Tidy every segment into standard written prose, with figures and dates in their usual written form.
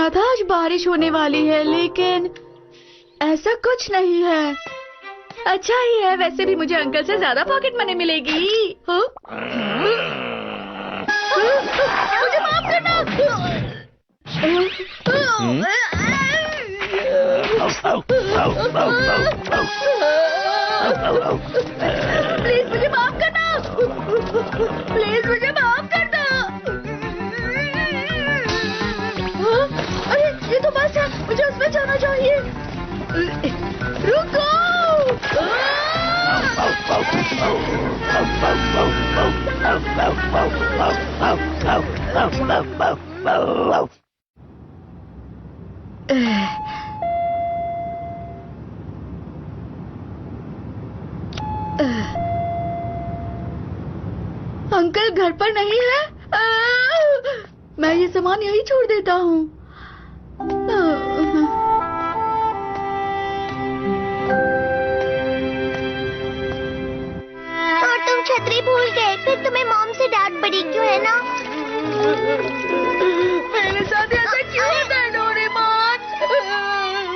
सुना था आज बारिश होने वाली है, लेकिन ऐसा कुछ नहीं है। अच्छा ही है, वैसे भी मुझे अंकल से ज्यादा पॉकेट मनी मिलेगी। मुझे माफ करना। प्लीज मुझे माफ करना। प्लीज मुझे माफ करना। अरे ये तो बस है, मुझे उसमें जाना चाहिए। रुको। अंकल घर पर नहीं है। मैं ये सामान यहीं छोड़ देता हूँ। और तुम छतरी भूल गए, फिर तुम्हें मॉम से डांट पड़ी, क्यों है ना? मेरे साथ ऐसा क्यों होता है डोरेमोन?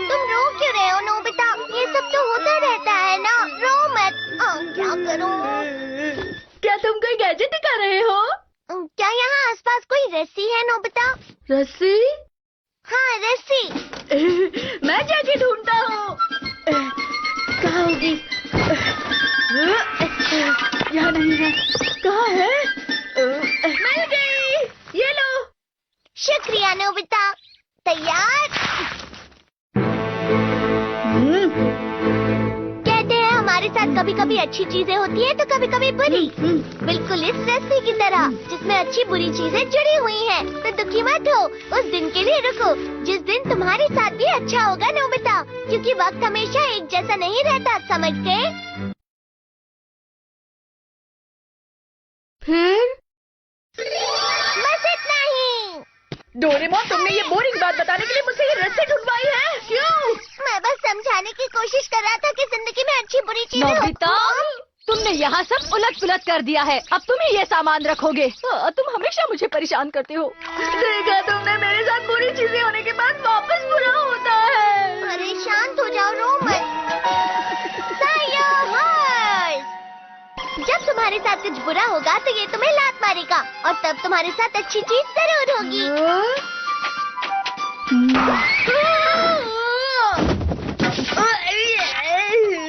तुम रो क्यों रहे हो नोबिता? ये सब तो होता रहता है ना, रो मत। क्या करूं? क्या तुम कोई गैजेट दिखा रहे हो? क्या यहाँ आसपास कोई रस्सी है नोबिता? रस्सी? हाँ रस्सी। मैं जाके ढूंढता हूँ। कहाँ होगी? यहाँ नहीं है। कहाँ है? मिल गई। ये लो। शुक्रिया नोबिता। तैयार? कहते हैं हमारे साथ कभी कभी अच्छी चीजें होती है तो कभी कभी बुरी, बिल्कुल इस रस्सी की तरह जिसमें अच्छी बुरी चीजें जुड़ी हुई हैं। तो दुखी मत हो, उस दिन के लिए रुको जिस दिन तुम्हारे साथ भी अच्छा होगा नोबिता, क्योंकि वक्त हमेशा एक जैसा नहीं रहता, समझ गए? फिर? बस इतना ही। डोरेमोन, तुमने ये बोरिंग बात बताने के लिए मुझसे ये रस्सी ढूंढवाई है? क्यों? मैं बस समझाने की कोशिश कर रहा था कि जिंदगी में अच्छी बुरी चीजें नोबिता, तुमने यहाँ सब उलट पुलट कर दिया है। अब तुम ही ये सामान रखोगे। तुम हमेशा मुझे परेशान करते हो। देखा तुमने, मेरे साथ बुरी चीजें होने के बाद वापस बुरा होता है। अरे शांत हो जाओ, रो मत। सायोहार्स। जब तुम्हारे साथ कुछ बुरा होगा तो ये तुम्हें लात मारेगा, और तब तुम्हारे साथ अच्छी चीज जरूर होगी।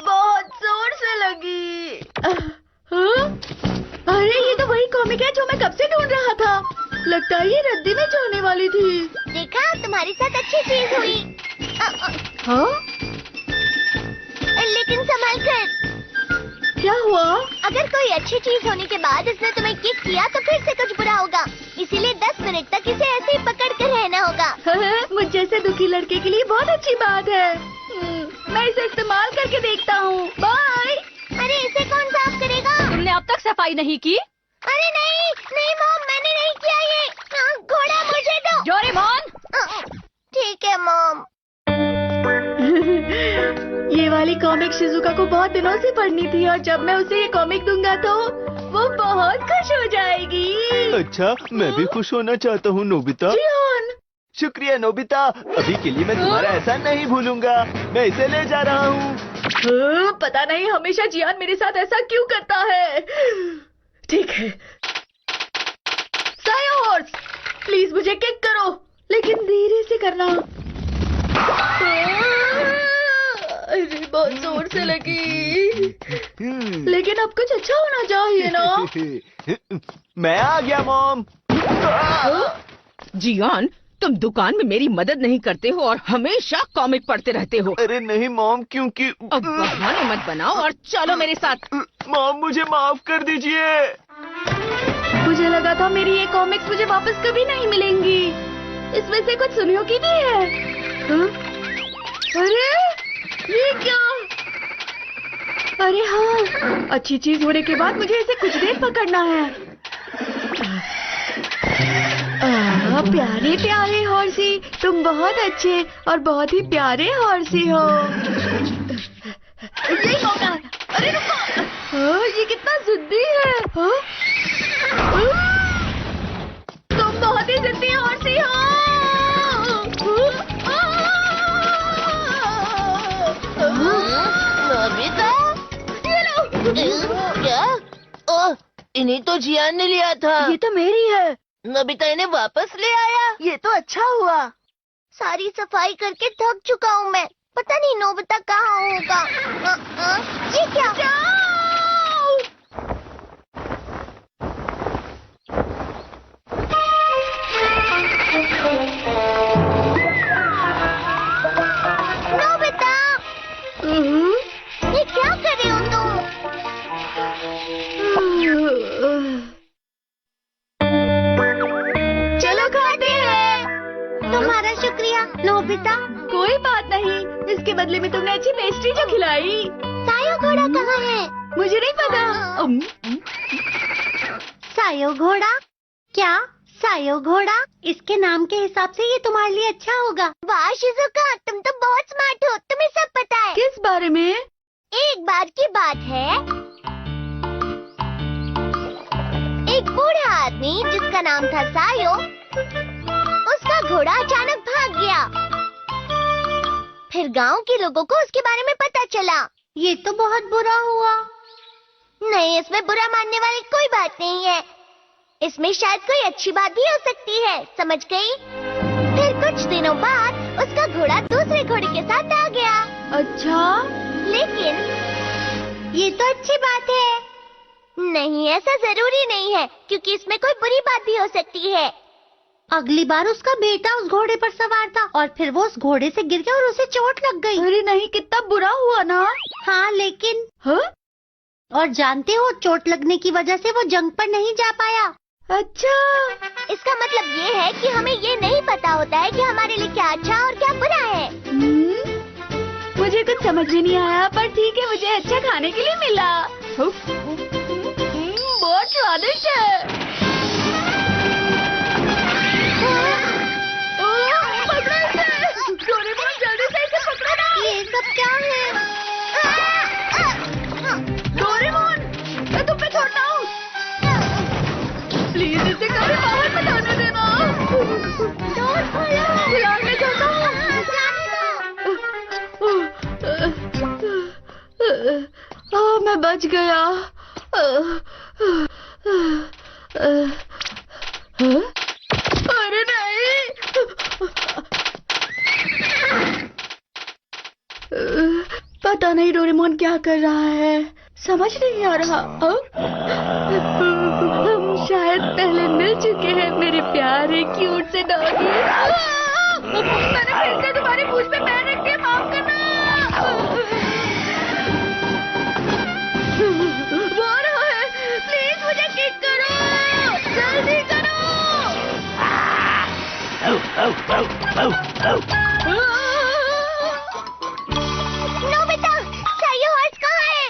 बहुत जोर से लगी। अरे ये तो वही कॉमिक है जो मैं कब से ढूंढ रहा था। लगता है ये रद्दी में जाने वाली थी। देखा, तुम्हारे साथ अच्छी चीज हुई। हाँ? लेकिन संभल कर। क्या हुआ? अगर कोई अच्छी चीज होने के बाद इसने तुम्हें किक किया तो फिर से कुछ बुरा होगा, इसीलिए 10 मिनट तक इसे ऐसे ही पकड़ कर रहना होगा। मुझ जैसे दुखी लड़के के लिए बहुत अच्छी बात है। मैं इसे इस्तेमाल करके देखता हूँ। बाय। अरे इसे कौन साफ करेगा? तुमने अब तक सफाई नहीं की? अरे नहीं नहीं मॉम, मैंने नहीं किया ये। घोड़ा मुझे दो। डोरेमोन! ठीक है मॉम। ये वाली कॉमिक शिजुका को बहुत दिनों से पढ़नी थी, और जब मैं उसे ये कॉमिक दूंगा तो वो बहुत खुश हो जाएगी। अच्छा, मैं भी खुश होना चाहता हूँ नोबिता। जियोन। शुक्रिया नोबिता, अभी के लिए मैं तुम्हारा एहसान नहीं भूलूंगा। मैं इसे ले जा रहा हूँ। पता नहीं हमेशा जियान मेरे साथ ऐसा क्यों करता है। ठीक है, सायोहार्स, प्लीज मुझे किक करो, लेकिन धीरे से करना। अरे बहुत जोर से लगी, लेकिन अब कुछ अच्छा होना चाहिए ना। मैं आ गया मॉम। जियान, तुम दुकान में मेरी मदद नहीं करते हो और हमेशा कॉमिक पढ़ते रहते हो। अरे नहीं मॉम, क्योंकि अब बहाने मत बनाओ और चलो मेरे साथ। मॉम मुझे माफ कर दीजिए। मुझे लगा था मेरी ये कॉमिक्स मुझे वापस कभी नहीं मिलेंगी। इसमें से कुछ सुनियों की भी है। अरे ये क्या? अरे हाँ, अच्छी चीज होने के बाद मुझे इसे कुछ देर पकड़ना है। प्यारे प्यारे हॉर्सी, तुम बहुत अच्छे और बहुत ही प्यारे हॉर्सी हो। यही मौका है। अरे रुको, ये कितना जिद्दी है। तुम बहुत ही जिद्दी हॉर्सी हो। क्या? ओह, इन्हीं तो जियान ने लिया था। ये तो मेरी है। नोबिता इन्हें वापस ले आया। ये तो अच्छा हुआ। सारी सफाई करके थक चुका हूँ मैं। पता नहीं नोबिता कहाँ होगा। ये क्या? नोबिता, ये क्या कर रहे हो तुम? चलो खाते हैं। तुम्हारा शुक्रिया नोबिता। कोई बात नहीं, इसके बदले में तुमने अच्छी पेस्ट्री जो खिलाई। सायो घोड़ा कहाँ है? मुझे नहीं पता। सायो घोड़ा? क्या सायो घोड़ा? इसके नाम के हिसाब से ये तुम्हारे लिए अच्छा होगा। वाह शिज़ुका, तुम तो बहुत स्मार्ट हो, तुम्हें सब पता है। किस बारे में? एक बार की बात है, एक बूढ़ा आदमी जिसका नाम था सायो, उसका घोड़ा अचानक भाग गया। फिर गांव के लोगों को उसके बारे में पता चला। ये तो बहुत बुरा हुआ। नहीं, इसमें बुरा मानने वाली कोई बात नहीं है। इसमें शायद कोई अच्छी बात भी हो सकती है, समझ गई? फिर कुछ दिनों बाद उसका घोड़ा दूसरे घोड़े के साथ आ गया। अच्छा, लेकिन ये तो अच्छी बात है। नहीं, ऐसा जरूरी नहीं है, क्योंकि इसमें कोई बुरी बात भी हो सकती है। अगली बार उसका बेटा उस घोड़े पर सवार था और फिर वो उस घोड़े से गिर गया और उसे चोट लग गई। अरे नहीं, कितना बुरा हुआ ना। हाँ, लेकिन हाँ? और जानते हो, चोट लगने की वजह से वो जंग पर नहीं जा पाया। अच्छा, इसका मतलब ये है कि हमें ये नहीं पता होता है कि हमारे लिए क्या अच्छा और क्या बुरा है। मुझे कुछ समझ में नहीं आया, पर ठीक है, मुझे अच्छा खाने के लिए मिला। बहुत स्वादिष्ट है। पकड़ो इसे! डोरेमोन, जल्दी से इसे पकड़ो ना! ये सब क्या है? डोरेमोन, मैं तुम पे छोड़ता हूँ। प्लीज इसे कभी बाहर मत आने देना। बुला ले जाता हूँ। मैं बच गया। अरे नहीं, पता नहीं डोरेमोन क्या कर रहा है, समझ नहीं आ रहा। हम शायद पहले मिल चुके हैं, मेरे प्यारे क्यूट से डॉगी। मैंने फिर से तुम्हारी पूंछ पे पैर रख दिया, माफ करना। वो रहा है, प्लीज मुझे किक करो, जल्दी करो। नोबिता, सायो हॉर्स कहाँ है?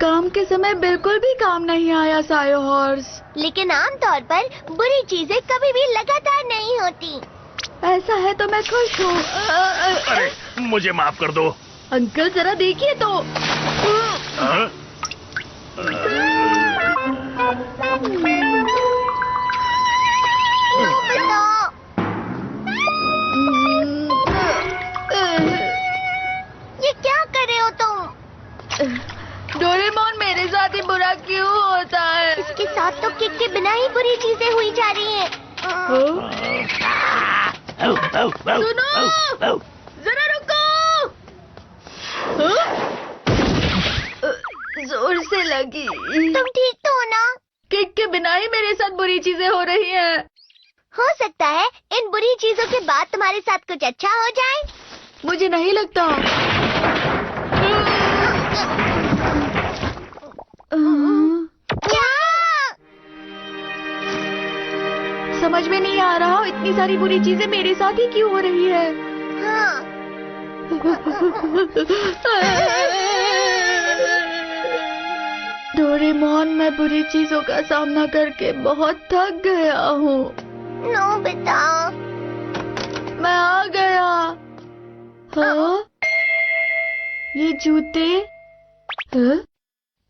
काम के समय बिल्कुल भी काम नहीं आया सायो हॉर्स। लेकिन आमतौर पर बुरी चीजें कभी भी लगातार नहीं होती। ऐसा है तो मैं खुश हूँ। अरे मुझे माफ कर दो। अंकल जरा देखिए तो। हाँ? नोबिता, ये क्या कर रहे हो तुम? डोरेमोन, मेरे साथ ही बुरा क्यों होता है? इसके साथ तो किक के बिना ही बुरी चीजें हुई जा रही हैं। सुनो, जरा रुको। जोर से लगी। तुम ठीक तो हो ना? किक के बिना ही मेरे साथ बुरी चीजें हो रही हैं। हो सकता है इन बुरी चीजों के बाद तुम्हारे साथ कुछ अच्छा हो जाए। मुझे नहीं लगता। क्या? समझ में नहीं आ रहा, इतनी सारी बुरी चीजें मेरे साथ ही क्यों हो रही है? हाँ। डोरेमोन, मैं बुरी चीजों का सामना करके बहुत थक गया हूँ। नोबिता, मैं आ गया। हाँ? ये जूते? हाँ?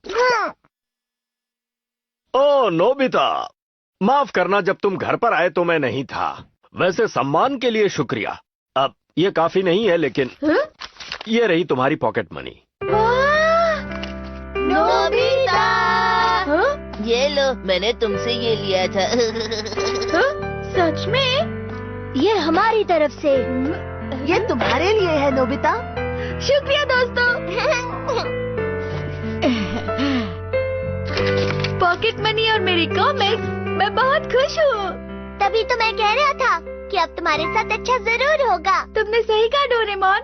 हाँ। ओ नोबिता, माफ करना, जब तुम घर पर आए तो मैं नहीं था। वैसे सम्मान के लिए शुक्रिया। अब ये काफी नहीं है, लेकिन हाँ? ये रही तुम्हारी पॉकेट मनी। वाह! ये लो, मैंने तुमसे ये लिया था। हाँ? सच में? ये हमारी तरफ से। ये तुम्हारे लिए है नोबिता। शुक्रिया दोस्तों। पॉकेट मनी और मेरी कॉमिक्स, मैं बहुत खुश हूँ। तभी तो मैं कह रहा था कि अब तुम्हारे साथ अच्छा जरूर होगा। तुमने सही कहा डोरेमोन।